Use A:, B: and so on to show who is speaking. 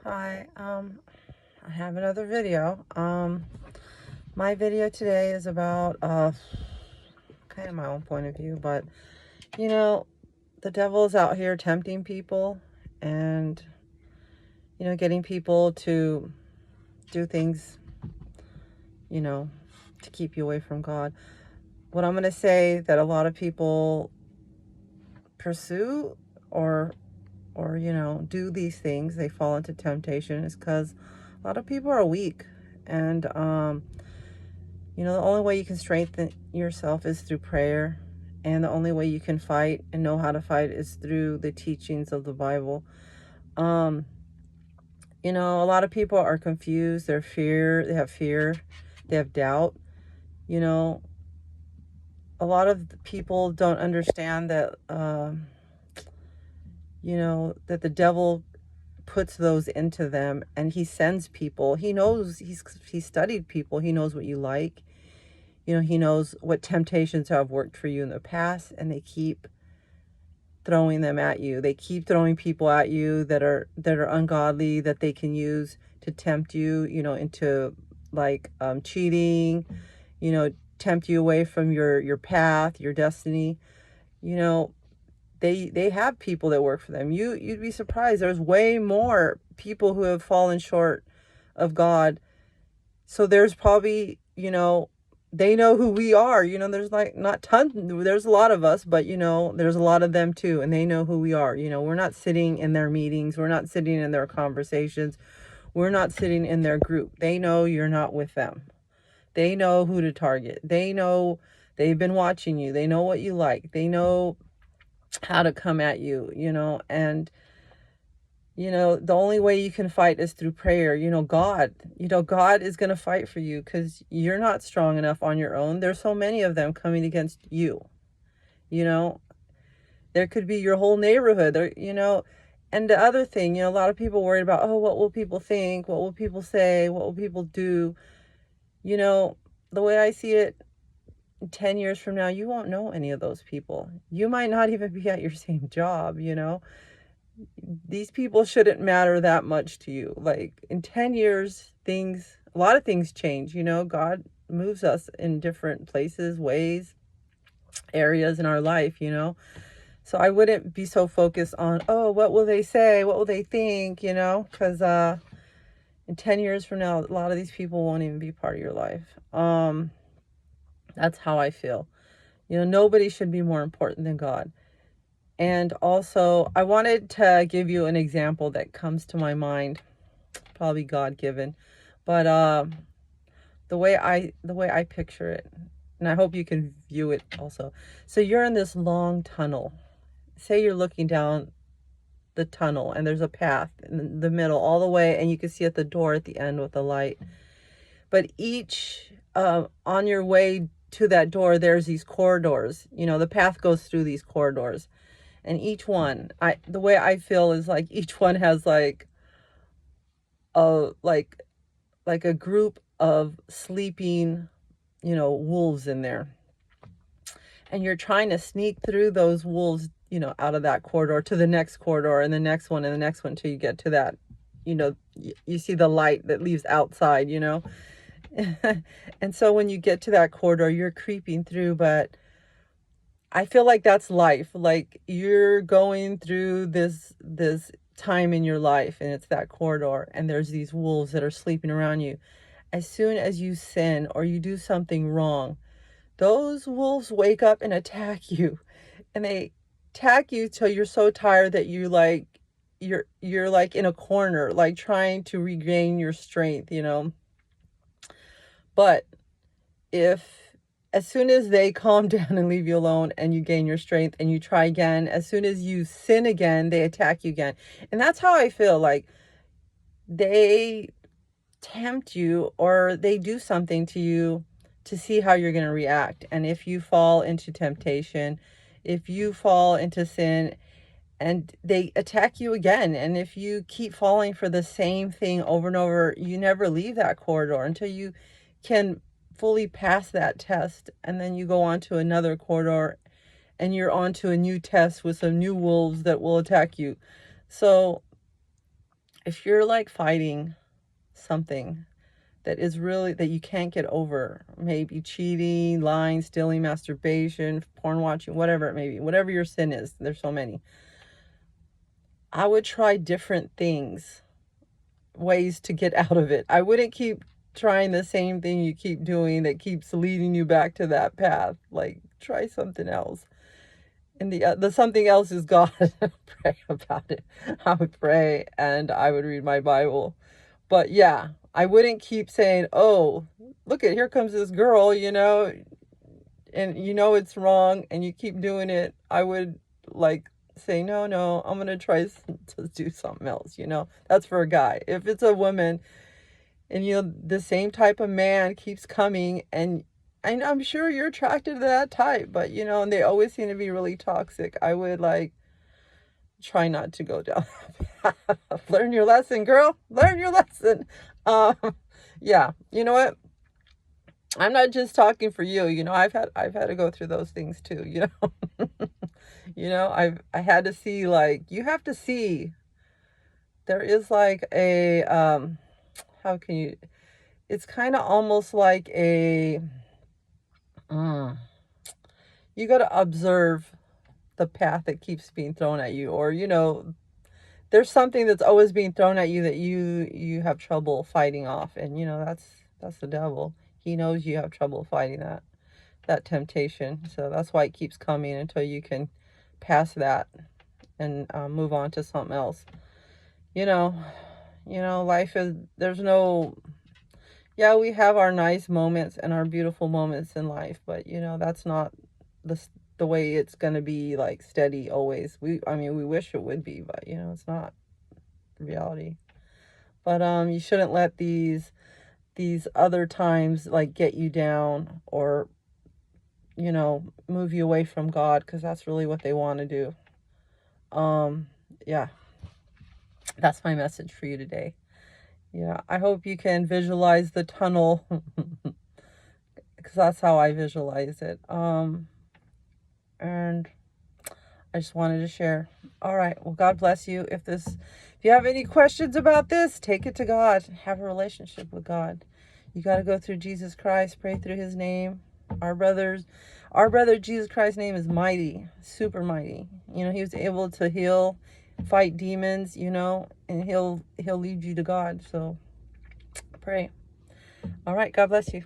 A: Hi, I have another video. My video today is about kind of my own point of view, but you know, the devil is out here tempting people and getting people to do things, you know, to keep you away from God. What I'm going to say that a lot of people pursue or do these things, they fall into temptation, is because a lot of people are weak. And the only way you can strengthen yourself is through prayer, and the only way you can fight and know how to fight is through the teachings of the Bible. um a lot of people are confused. They have fear, they have doubt. you know a lot of people don't understand that that the devil puts those into them, and he sends people. He knows, he's studied people. He knows what you like. He knows what temptations have worked for you in the past, and they keep throwing them at you. They keep throwing people at you that are ungodly, that they can use to tempt you, into like cheating, tempt you away from your path, your destiny. You know, they have people that work for them. You'd be surprised. There's way more people who have fallen short of God. So there's probably, they know who we are. There's like not tons, there's a lot of us, but there's a lot of them too, and they know who we are. We're not sitting in their meetings, we're not sitting in their conversations, we're not sitting in their group. They know you're not with them. They know who to target. They know, they've been watching you. They know what you like. They know how to come at you, and the only way you can fight is through prayer. God is going to fight for you, because you're not strong enough on your own. There's so many of them coming against you. You know, there could be your whole neighborhood there. And the other thing, a lot of people worried about, oh, what will people think? What will people say? What will people do? The way I see it, 10 years from now, you won't know any of those people. You might not even be at your same job. These people shouldn't matter that much to you. Like in 10 years, a lot of things change. God moves us in different places, ways, areas in our life. So I wouldn't be so focused on, oh, what will they say? What will they think? Because in 10 years from now, a lot of these people won't even be part of your life. That's how I feel. Nobody should be more important than God. And also, I wanted to give you an example that comes to my mind, probably God-given, but the way I picture it, and I hope you can view it also. So you're in this long tunnel. Say you're looking down the tunnel, and there's a path in the middle all the way, and you can see at the door at the end with the light. But each on your way to that door, there's these corridors. The path goes through these corridors. And each one, the way I feel is like each one has like a like a group of sleeping, wolves in there. And you're trying to sneak through those wolves, out of that corridor to the next corridor, and the next one, and the next one, till you get to that, you see the light that leaves outside. And so when you get to that corridor, you're creeping through, but I feel like that's life. Like you're going through this time in your life, and it's that corridor, and there's these wolves that are sleeping around you. As soon as you sin or you do something wrong, those wolves wake up and attack you. And they attack you till you're so tired that you're like in a corner, like trying to regain your strength. But if as soon as they calm down and leave you alone, and you gain your strength and you try again, as soon as you sin again, they attack you again. And that's how I feel. Like they tempt you, or they do something to you to see how you're going to react. And if you fall into temptation, if you fall into sin, and they attack you again, and if you keep falling for the same thing over and over, you never leave that corridor until you can fully pass that test. And then you go on to another corridor, and you're on to a new test with some new wolves that will attack you. So if you're like fighting something that is really, that you can't get over, maybe cheating, lying, stealing, masturbation, porn watching, whatever it may be, whatever your sin is, there's so many. I would try different things, ways to get out of it. I wouldn't keep trying the same thing you keep doing that keeps leading you back to that path. Like, try something else. And the something else is God. Pray about it. I would pray and I would read my Bible. But yeah, I wouldn't keep saying, oh, look at, here comes this girl, and it's wrong and you keep doing it. I would like say, no, I'm going to try to do something else. That's for a guy. If it's a woman and, the same type of man keeps coming, and I'm sure you're attracted to that type, but, and they always seem to be really toxic, I would like try not to go down that path. Learn your lesson, girl. Learn your lesson. Um, yeah, you know what? I'm not just talking for you. I've had to go through those things too. I had to see, like, you have to see. There is like a how can you? It's kind of almost like a. You got to observe the path that keeps being thrown at you, or there's something that's always being thrown at you that you have trouble fighting off, and that's the devil. He knows you have trouble fighting that temptation, so that's why it keeps coming until you can pass that and move on to something else. Life is, there's no, yeah, we have our nice moments and our beautiful moments in life, but that's not the way it's going to be, like, steady always. I mean, we wish it would be, but it's not reality. But you shouldn't let these other times like get you down, or move you away from God, because that's really what they want to do. Yeah, that's my message for you today. Yeah, I hope you can visualize the tunnel, because that's how I visualize it. And I just wanted to share. All right. Well, God bless you. If you have any questions about this, take it to God. Have a relationship with God. You got to go through Jesus Christ, pray through his name. Our brother Jesus Christ's name is mighty, super mighty. He was able to heal, fight demons, and he'll lead you to God. So pray. All right. God bless you.